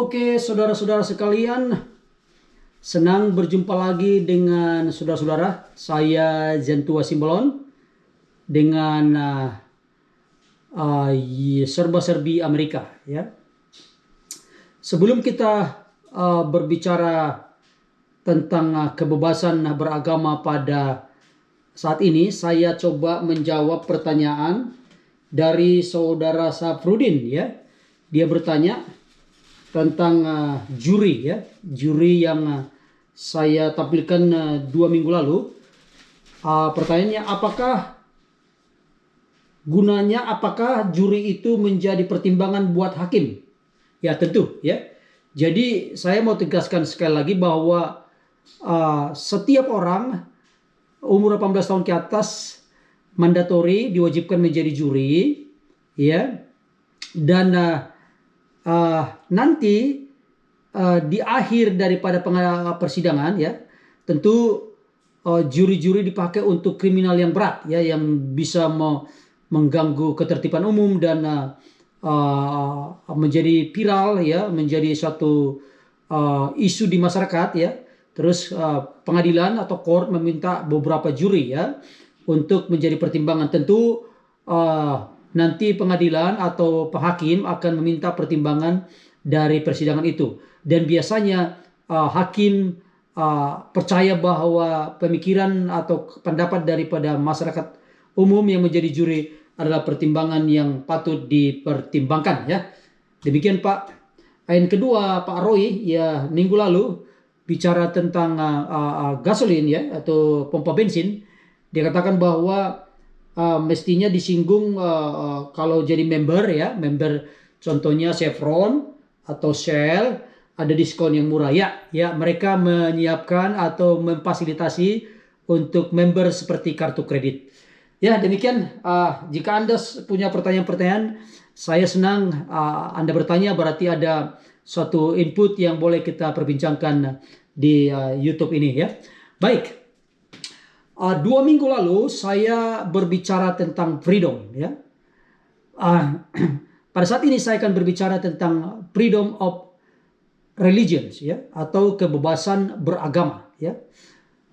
Oke, saudara-saudara sekalian, senang berjumpa lagi dengan saudara-saudara. Saya Zentua Simbolon dengan serba-serbi Amerika. Ya. Sebelum kita berbicara tentang kebebasan beragama pada saat ini, saya coba menjawab pertanyaan dari saudara Safrudin. Ya, dia bertanya tentang juri, ya, juri yang saya tampilkan 2 minggu lalu. Pertanyaannya, apakah juri itu menjadi pertimbangan buat hakim? Ya, tentu, ya. Jadi saya mau tegaskan sekali lagi bahwa setiap orang umur 18 tahun ke atas mandatori diwajibkan menjadi juri, ya. Dan nanti di akhir daripada persidangan, ya, tentu juri-juri dipakai untuk kriminal yang berat, ya, yang bisa mengganggu ketertiban umum dan menjadi viral, ya, menjadi suatu isu di masyarakat, ya. Terus pengadilan atau court meminta beberapa juri, ya, untuk menjadi pertimbangan. Tentu nanti pengadilan atau hakim akan meminta pertimbangan dari persidangan itu. Dan biasanya hakim percaya bahwa pemikiran atau pendapat daripada masyarakat umum yang menjadi juri adalah pertimbangan yang patut dipertimbangkan, ya. Demikian Pak. Yang kedua, Pak Roy, ya, minggu lalu bicara tentang gasolin, ya, atau pompa bensin. Dia katakan bahwa mestinya disinggung kalau jadi member, ya, member contohnya Chevron atau Shell ada diskon yang murah, ya, mereka menyiapkan atau memfasilitasi untuk member seperti kartu kredit. Ya, demikian. Jika Anda punya pertanyaan-pertanyaan, saya senang Anda bertanya, berarti ada suatu input yang boleh kita perbincangkan di YouTube ini, ya. Baik. 2 minggu lalu saya berbicara tentang freedom, ya. Pada saat ini saya akan berbicara tentang freedom of religions, ya, atau kebebasan beragama, ya.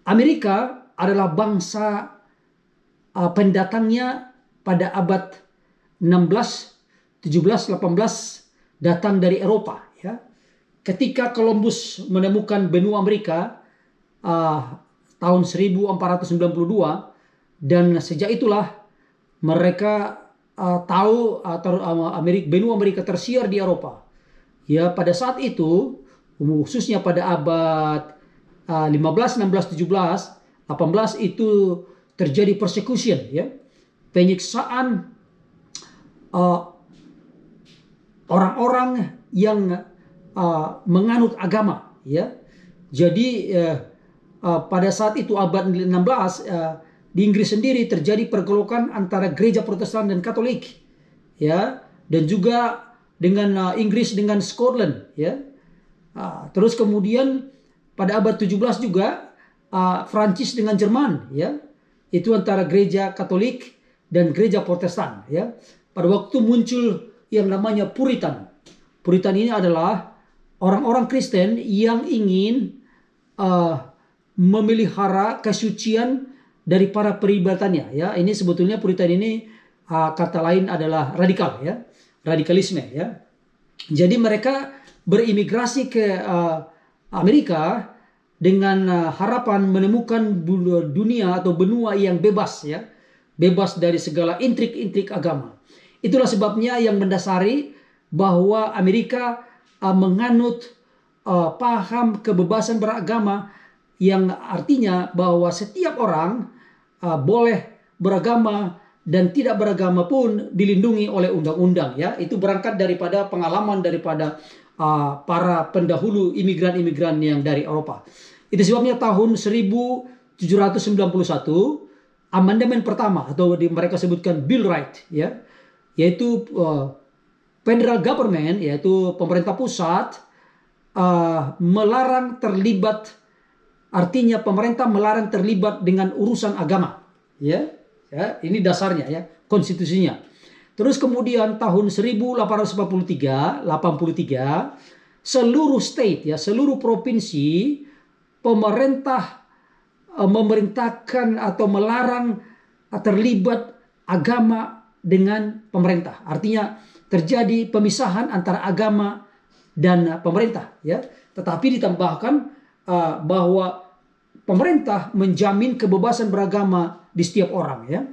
Amerika adalah bangsa pendatangnya pada abad 16, 17, 18 datang dari Eropa, ya. Ketika Columbus menemukan benua Amerika tahun 1492, dan sejak itulah mereka tahu benua Amerika tersiar di Eropa. Ya, pada saat itu khususnya pada abad 15, 16, 17, 18 itu terjadi persecution, ya, penyiksaan orang-orang yang menganut agama, ya. Jadi pada saat itu abad 16 di Inggris sendiri terjadi pergolakan antara gereja Protestan dan Katolik, ya, dan juga dengan Inggris dengan Scotland, ya. Terus kemudian pada abad 17 juga Prancis dengan Jerman, ya. Itu antara gereja Katolik dan gereja Protestan, ya. Pada waktu muncul yang namanya Puritan. Puritan ini adalah orang-orang Kristen yang ingin memelihara kesucian dari para peribatannya, ya. Ini sebetulnya Puritan ini kata lain adalah radikal, ya, radikalisme, ya. Jadi mereka berimigrasi ke Amerika dengan harapan menemukan dunia atau benua yang bebas, ya, bebas dari segala intrik-intrik agama. Itulah sebabnya yang mendasari bahwa Amerika menganut paham kebebasan beragama, yang artinya bahwa setiap orang boleh beragama dan tidak beragama pun dilindungi oleh undang-undang, ya. Itu berangkat daripada pengalaman daripada para pendahulu imigran-imigran yang dari Eropa. Itu sebabnya tahun 1791 amandemen pertama atau mereka sebutkan Bill Right, ya, yaitu federal government, yaitu pemerintah pusat melarang terlibat. Artinya pemerintah melarang terlibat dengan urusan agama, ya. Ya, ini dasarnya, ya, konstitusinya. Terus kemudian tahun 1883 seluruh state ya, seluruh provinsi, pemerintah memerintahkan atau melarang terlibat agama dengan pemerintah. Artinya terjadi pemisahan antara agama dan pemerintah ya. Tetapi ditambahkan bahwa pemerintah menjamin kebebasan beragama di setiap orang ya.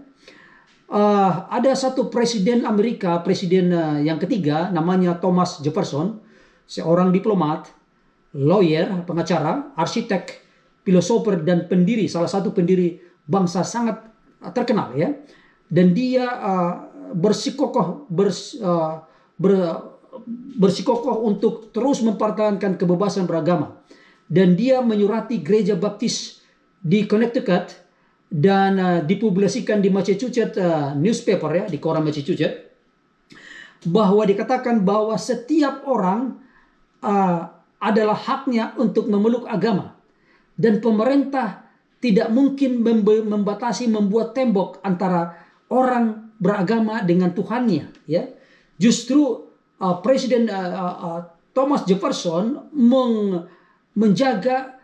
Ada satu presiden Amerika, presiden yang ketiga, namanya Thomas Jefferson, seorang diplomat, lawyer, pengacara, arsitek, filosofer dan pendiri, salah satu pendiri bangsa sangat terkenal ya. Dan dia bersikokoh untuk terus mempertahankan kebebasan beragama. Dan dia menyurati gereja baptis di Connecticut dan dipublikasikan di Massachusetts newspaper ya, di koran Massachusetts, bahwa dikatakan bahwa setiap orang adalah haknya untuk memeluk agama, dan pemerintah tidak mungkin membuat tembok antara orang beragama dengan Tuhannya ya. Justru Presiden Thomas Jefferson menjaga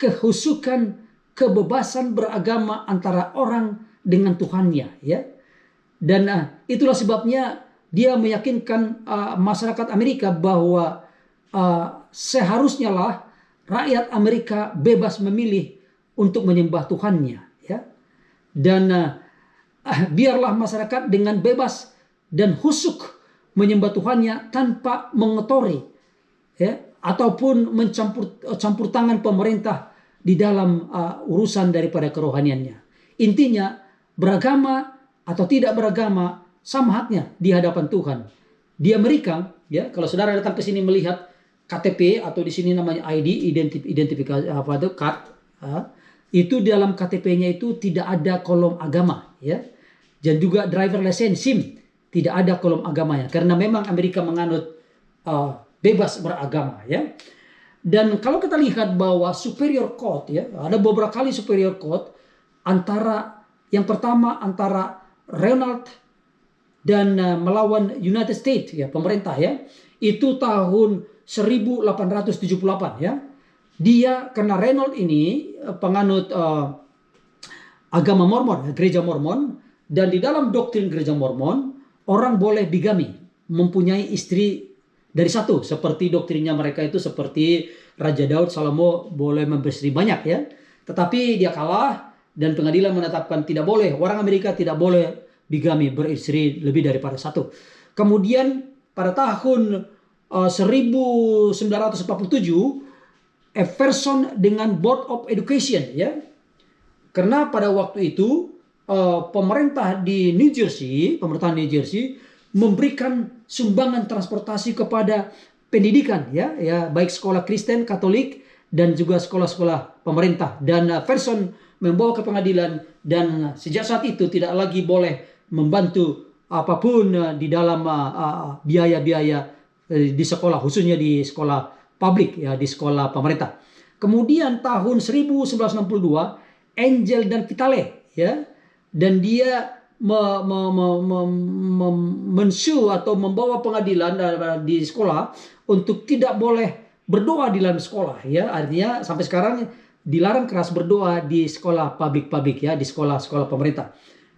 kehusukan kebebasan beragama antara orang dengan Tuhannya ya. Dan itulah sebabnya dia meyakinkan masyarakat Amerika bahwa seharusnya lah rakyat Amerika bebas memilih untuk menyembah Tuhannya ya. Dan biarlah masyarakat dengan bebas dan husuk menyembah Tuhannya tanpa mengotori ya, ataupun campur tangan pemerintah di dalam urusan daripada kerohaniannya. Intinya beragama atau tidak beragama sama haknya di hadapan Tuhan. Di Amerika ya, kalau saudara datang ke sini melihat KTP atau di sini namanya ID, identifikasi card, itu di dalam KTP-nya itu tidak ada kolom agama ya. Dan juga driver license SIM tidak ada kolom agamanya, karena memang Amerika menganut bebas beragama ya. Dan kalau kita lihat bahwa superior court ya, ada beberapa kali superior court, antara yang pertama antara Ronald dan melawan United States ya, pemerintah ya, itu tahun 1878 ya. Dia, karena Ronald ini penganut agama Mormon, gereja Mormon, dan di dalam doktrin gereja Mormon orang boleh bigami, mempunyai istri dari satu, seperti doktrinnya mereka itu, seperti Raja Daud, Salomo boleh beristri banyak ya. Tetapi dia kalah dan pengadilan menetapkan tidak boleh, orang Amerika tidak boleh bigami, beristri lebih daripada satu. Kemudian pada tahun 1947 Everson dengan Board of Education ya. Karena pada waktu itu pemerintah New Jersey memberikan sumbangan transportasi kepada pendidikan ya, baik sekolah Kristen, Katolik dan juga sekolah-sekolah pemerintah. Dan Everson membawa ke pengadilan, dan sejak saat itu tidak lagi boleh membantu apapun di dalam biaya-biaya di sekolah, khususnya di sekolah publik ya, di sekolah pemerintah. Kemudian tahun 1962 Angel dan Vitale ya, dan dia mensu atau membawa pengadilan di sekolah untuk tidak boleh berdoa di dalam sekolah ya. Artinya sampai sekarang dilarang keras berdoa di sekolah publik ya, di sekolah-sekolah pemerintah.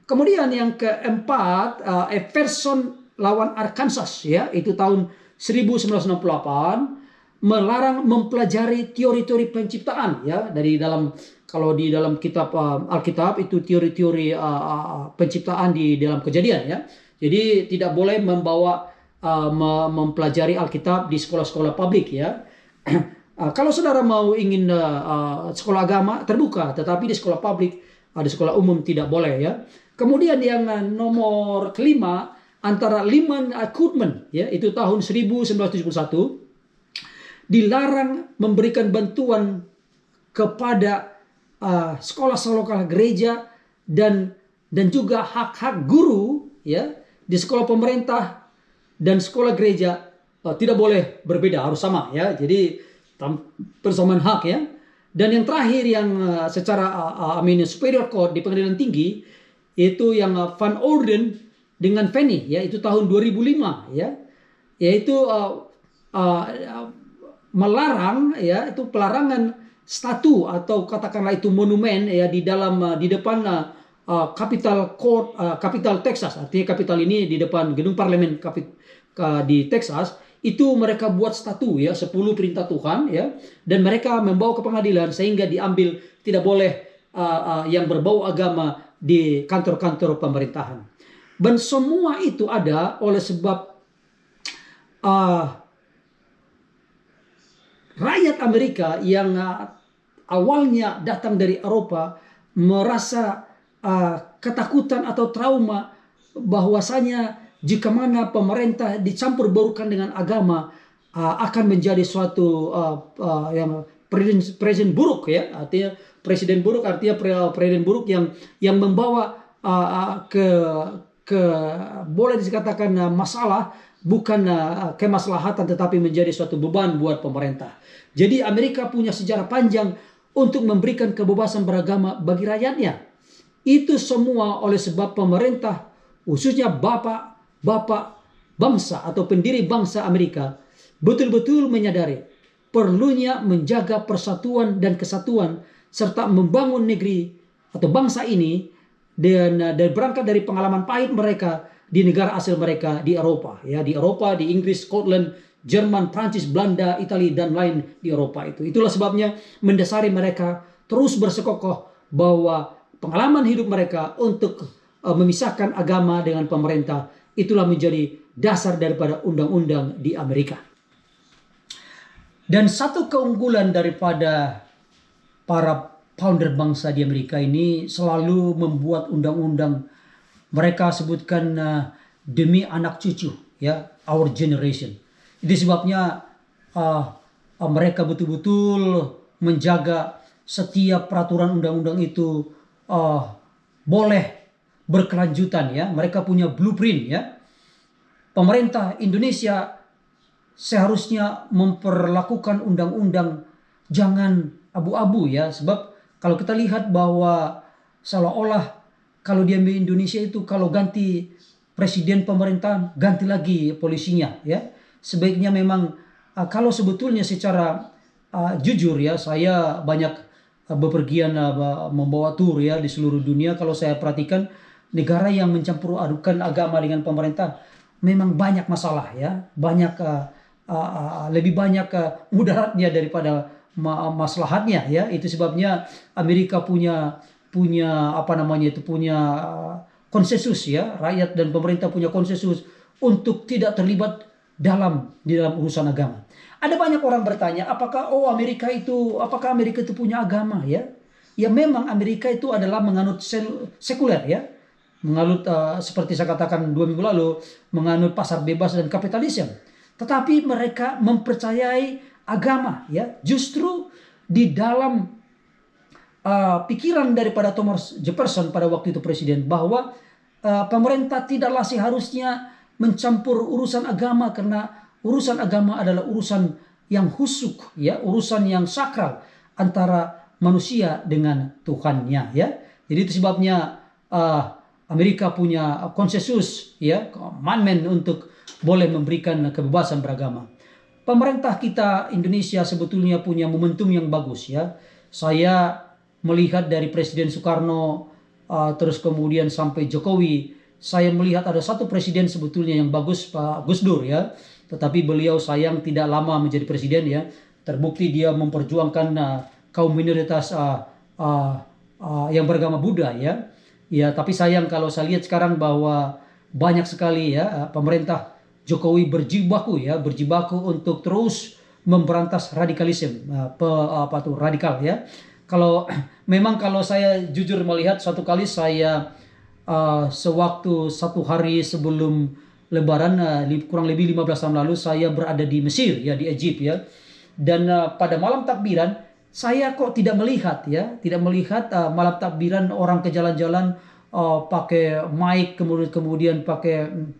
Kemudian yang keempat Everson lawan Arkansas ya, itu tahun 1968, melarang mempelajari teori-teori penciptaan ya, dari dalam, kalau di dalam kitab Alkitab itu teori-teori penciptaan di dalam Kejadian ya. Jadi tidak boleh mempelajari Alkitab di sekolah-sekolah publik ya. Kalau saudara mau ingin sekolah agama terbuka, tetapi di sekolah publik, di sekolah umum tidak boleh ya. Kemudian yang nomor kelima antara Lyman Goodman ya, itu tahun 1971, dilarang memberikan bantuan kepada sekolah-sekolah gereja dan juga hak-hak guru ya di sekolah pemerintah dan sekolah gereja tidak boleh berbeda, harus sama ya. Jadi persamaan hak ya. Dan yang terakhir yang secara superior court di pengadilan tinggi itu yang Van Orden dengan Fanny ya, itu tahun 2005 ya. Yaitu melarang ya, itu pelarangan statu atau katakanlah itu monumen ya di depan Capitol Court, Capital Texas. Artinya Capital ini di depan gedung parlemen di Texas. Itu mereka buat statu ya, 10 perintah Tuhan ya, dan mereka membawa ke pengadilan sehingga diambil, tidak boleh yang berbau agama di kantor-kantor pemerintahan. Dan semua itu ada oleh sebab rakyat Amerika yang awalnya datang dari Eropa merasa ketakutan atau trauma bahwasanya jika mana pemerintah dicampur baurkan dengan agama akan menjadi suatu yang presiden buruk ya, artinya presiden buruk, artinya presiden buruk yang membawa ke boleh dikatakan masalah, bukan kemaslahatan, tetapi menjadi suatu beban buat pemerintah. Jadi Amerika punya sejarah panjang untuk memberikan kebebasan beragama bagi rakyatnya. Itu semua oleh sebab pemerintah, khususnya bapak bangsa atau pendiri bangsa Amerika, betul-betul menyadari perlunya menjaga persatuan dan kesatuan serta membangun negeri atau bangsa ini dan berangkat dari pengalaman pahit mereka di negara asal mereka di Eropa ya, di Inggris, Scotland, Jerman, Prancis, Belanda, Italia dan lain di Eropa itu. Itulah sebabnya mendasari mereka terus bersikukuh bahwa pengalaman hidup mereka untuk memisahkan agama dengan pemerintah itulah menjadi dasar daripada undang-undang di Amerika. Dan satu keunggulan daripada para founder bangsa di Amerika ini selalu membuat undang-undang mereka sebutkan demi anak cucu ya, our generation. Itu sebabnya mereka betul-betul menjaga setiap peraturan undang-undang itu boleh berkelanjutan ya. Mereka punya blueprint ya. Pemerintah Indonesia seharusnya memperlakukan undang-undang jangan abu-abu ya, sebab kalau kita lihat bahwa seolah-olah kalau di Indonesia itu kalau ganti presiden pemerintahan ganti lagi polisinya ya. Sebaiknya memang kalau sebetulnya secara jujur ya, saya banyak bepergian membawa tur ya di seluruh dunia. Kalau saya perhatikan negara yang mencampur adukan agama dengan pemerintah memang banyak masalah ya, banyak lebih banyak mudaratnya daripada maslahatnya ya. Itu sebabnya Amerika punya konsensus ya, rakyat dan pemerintah punya konsensus untuk tidak terlibat di dalam urusan agama. Ada banyak orang bertanya, apakah Amerika itu punya agama ya? Ya memang Amerika itu adalah menganut sekuler ya. Menganut seperti saya katakan 2 minggu lalu, menganut pasar bebas dan kapitalisme. Tetapi mereka mempercayai agama ya. Justru di dalam pikiran daripada Thomas Jefferson pada waktu itu presiden, bahwa pemerintah tidaklah seharusnya mencampur urusan agama, karena urusan agama adalah urusan yang husuk ya, urusan yang sakral antara manusia dengan Tuhannya ya. Jadi itu sebabnya Amerika punya konsensus ya, amendment untuk boleh memberikan kebebasan beragama. Pemerintah kita Indonesia sebetulnya punya momentum yang bagus ya. Saya melihat dari Presiden Soekarno terus kemudian sampai Jokowi, saya melihat ada satu presiden sebetulnya yang bagus, Pak Gus Dur ya. Tetapi beliau sayang tidak lama menjadi presiden ya. Terbukti dia memperjuangkan kaum minoritas yang beragama Buddha ya. Ya, tapi sayang kalau saya lihat sekarang bahwa banyak sekali ya pemerintah Jokowi berjibaku untuk terus memberantas radikalisme, radikal ya. Kalau saya jujur melihat, satu kali saya sewaktu satu hari sebelum Lebaran kurang lebih 15 tahun lalu saya berada di Mesir ya, di Egypt ya. Dan pada malam takbiran saya kok tidak melihat malam takbiran orang ke jalan-jalan pakai mic, kemudian pakai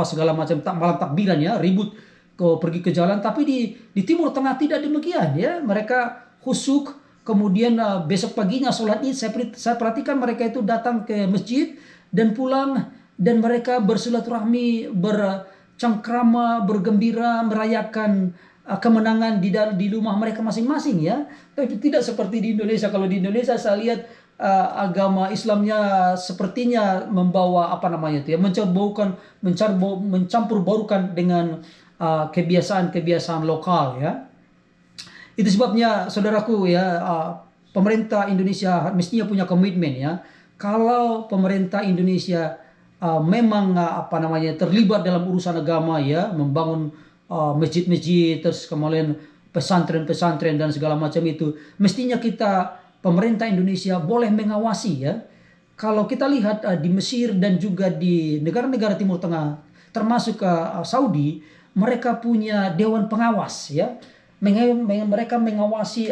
segala macam malam takbiran ya, ribut pergi ke jalan. Tapi di Timur Tengah tidak demikian ya, mereka khusyuk. Kemudian besok paginya sholat Id, saya perhatikan mereka itu datang ke masjid dan pulang, dan mereka bersilaturahmi, bercengkrama, bergembira, merayakan kemenangan di rumah mereka masing-masing ya. Tapi tidak seperti di Indonesia. Kalau di Indonesia saya lihat agama Islamnya sepertinya membawa apa namanya itu ya, mencampur barukan dengan kebiasaan-kebiasaan lokal ya. Itu sebabnya saudaraku ya, pemerintah Indonesia mestinya punya komitmen ya. Kalau pemerintah Indonesia memang apa namanya terlibat dalam urusan agama ya, membangun masjid-masjid, terus kemudian pesantren-pesantren dan segala macam itu, mestinya kita pemerintah Indonesia boleh mengawasi ya. Kalau kita lihat di Mesir dan juga di negara-negara Timur Tengah, termasuk Saudi, mereka punya dewan pengawas ya. Mereka mengawasi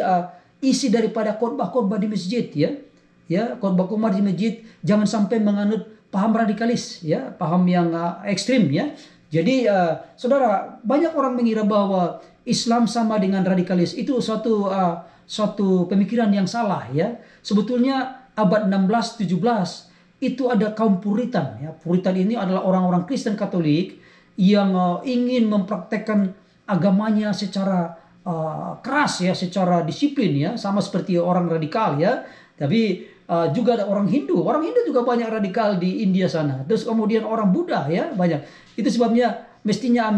isi daripada khotbah-khotbah di masjid ya. Ya, khotbah di masjid jangan sampai menganut paham radikalis ya, paham yang ekstrim ya. Jadi saudara, banyak orang mengira bahwa Islam sama dengan radikalis. Itu suatu pemikiran yang salah ya. Sebetulnya abad 16 17 itu ada kaum Puritan ya. Puritan ini adalah orang-orang Kristen Katolik yang ingin mempraktekkan agamanya secara keras ya, secara disiplin ya, sama seperti orang radikal ya. Tapi juga ada orang Hindu. Orang Hindu juga banyak radikal di India sana. Terus kemudian orang Buddha ya, banyak. Itu sebabnya mestinya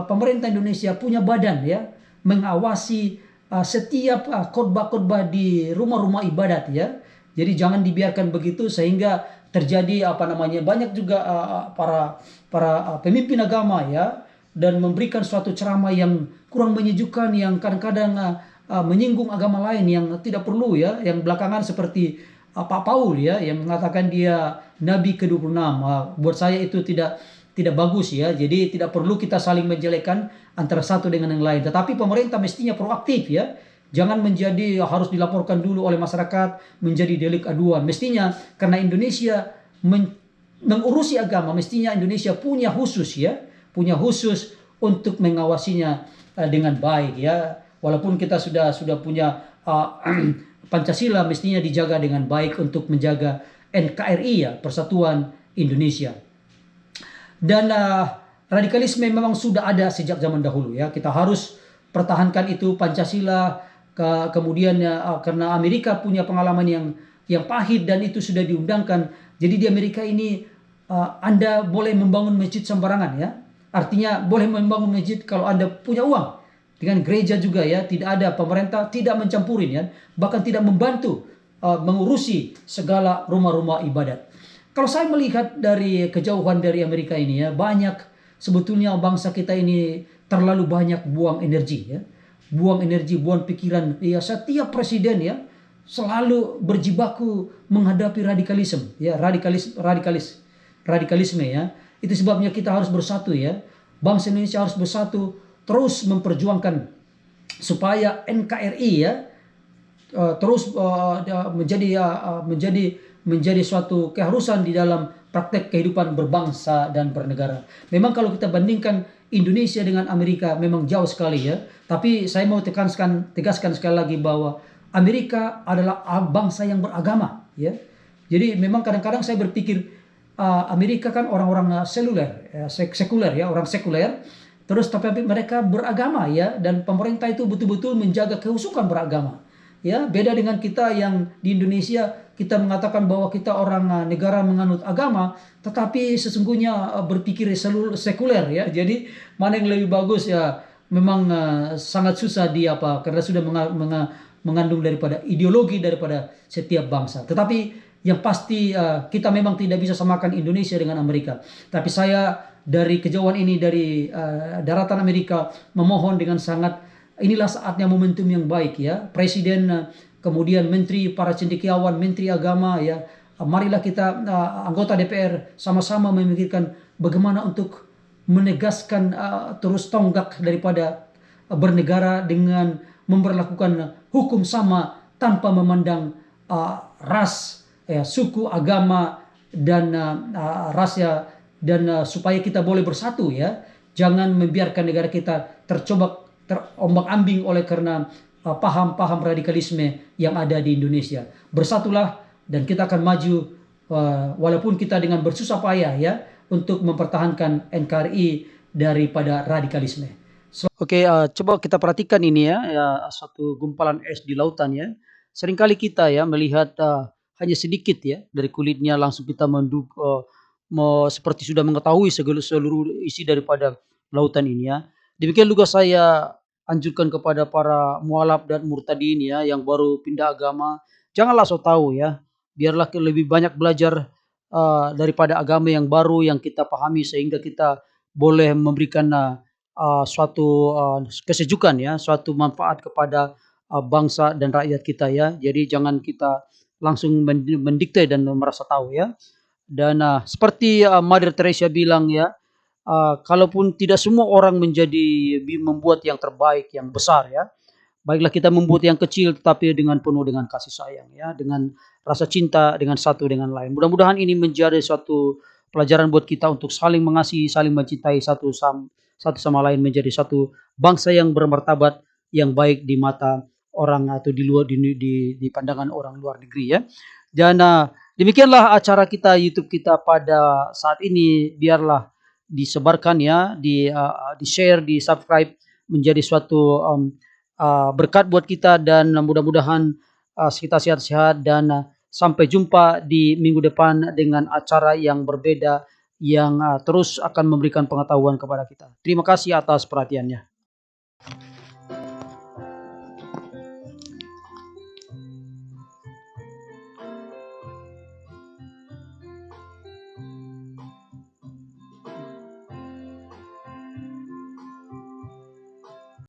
pemerintah Indonesia punya badan ya, mengawasi setiap khotbah-khotbah di rumah-rumah ibadat ya. Jadi jangan dibiarkan begitu sehingga terjadi apa namanya, banyak juga para pemimpin agama ya, dan memberikan suatu ceramah yang kurang menyejukkan, yang kadang-kadang menyinggung agama lain yang tidak perlu ya, yang belakangan seperti Pak Paul ya, yang mengatakan dia Nabi ke-26. Buat saya itu tidak bagus ya. Jadi tidak perlu kita saling menjelekkan antara satu dengan yang lain. Tetapi pemerintah mestinya proaktif ya. Jangan menjadi harus dilaporkan dulu oleh masyarakat, menjadi delik aduan. Mestinya karena Indonesia mengurusi agama, mestinya Indonesia punya khusus ya, punya khusus untuk mengawasinya dengan baik ya. Walaupun kita sudah punya Pancasila, mestinya dijaga dengan baik untuk menjaga NKRI ya, Persatuan Indonesia. Dan radikalisme memang sudah ada sejak zaman dahulu ya. Kita harus pertahankan itu Pancasila. Kemudian karena Amerika punya pengalaman yang pahit dan itu sudah diundangkan. Jadi di Amerika ini Anda boleh membangun masjid sembarangan ya. Artinya boleh membangun masjid kalau Anda punya uang. Dengan gereja juga ya, tidak ada, pemerintah tidak mencampurin ya, bahkan tidak membantu mengurusi segala rumah-rumah ibadat. Kalau saya melihat dari kejauhan dari Amerika ini ya, banyak sebetulnya bangsa kita ini terlalu banyak buang energi ya. Buang energi, buang pikiran. Ya, setiap presiden ya selalu berjibaku menghadapi radikalisme ya, radikalisme ya. Itu sebabnya kita harus bersatu ya. Bangsa Indonesia harus bersatu, terus memperjuangkan supaya NKRI ya terus menjadi suatu keharusan di dalam praktek kehidupan berbangsa dan bernegara. Memang kalau kita bandingkan Indonesia dengan Amerika memang jauh sekali ya. Tapi saya mau tegaskan sekali lagi bahwa Amerika adalah bangsa yang beragama ya. Jadi memang kadang-kadang saya berpikir Amerika kan orang-orang sekuler ya, orang sekuler. Terus tapi mereka beragama ya, dan pemerintah itu betul-betul menjaga kehusukan beragama. Ya, beda dengan kita yang di Indonesia, kita mengatakan bahwa kita orang negara menganut agama, tetapi sesungguhnya berpikir sekuler ya. Jadi mana yang lebih bagus ya, memang sangat susah karena sudah mengandung daripada ideologi daripada setiap bangsa. Tetapi yang pasti kita memang tidak bisa samakan Indonesia dengan Amerika. Tapi saya dari kejauhan ini, dari daratan Amerika, memohon dengan sangat, inilah saatnya momentum yang baik ya. Presiden, kemudian menteri, para cendekiawan, menteri agama ya. Marilah kita anggota DPR sama-sama memikirkan bagaimana untuk menegaskan terus tonggak daripada bernegara dengan memperlakukan hukum sama tanpa memandang ras, suku, agama, dan ras ya. Dan supaya kita boleh bersatu ya, jangan membiarkan negara kita terombang-ambing oleh karena paham-paham radikalisme yang ada di Indonesia. Bersatulah dan kita akan maju walaupun kita dengan bersusah payah ya, untuk mempertahankan NKRI daripada radikalisme. Oke, coba kita perhatikan ini ya, suatu gumpalan es di lautan ya. Seringkali kita ya melihat, hanya sedikit ya dari kulitnya langsung kita seperti sudah mengetahui seluruh isi daripada lautan ini ya. Demikian juga saya anjurkan kepada para mualaf dan murtadin ya yang baru pindah agama, janganlah so tahu ya. Biarlah lebih banyak belajar, daripada agama yang baru yang kita pahami sehingga kita boleh memberikan, suatu, kesejukan ya, suatu manfaat kepada, bangsa dan rakyat kita ya. Jadi jangan kita langsung mendikte dan merasa tahu ya. Dan, seperti, Mother Teresa bilang ya, kalaupun tidak semua orang membuat yang terbaik, yang besar ya, baiklah kita membuat yang kecil tetapi dengan penuh dengan kasih sayang ya, dengan rasa cinta dengan satu dengan lain. Mudah-mudahan ini menjadi suatu pelajaran buat kita untuk saling mengasihi, saling mencintai satu sama lain menjadi satu bangsa yang bermartabat, yang baik di mata orang atau di luar di pandangan orang luar negeri ya. Dan, demikianlah acara kita YouTube kita pada saat ini. Biarlah disebarkan ya, di-share, di-subscribe menjadi suatu, berkat buat kita dan mudah-mudahan, kita sehat-sehat dan, sampai jumpa di minggu depan dengan acara yang berbeda yang, terus akan memberikan pengetahuan kepada kita. Terima kasih atas perhatiannya.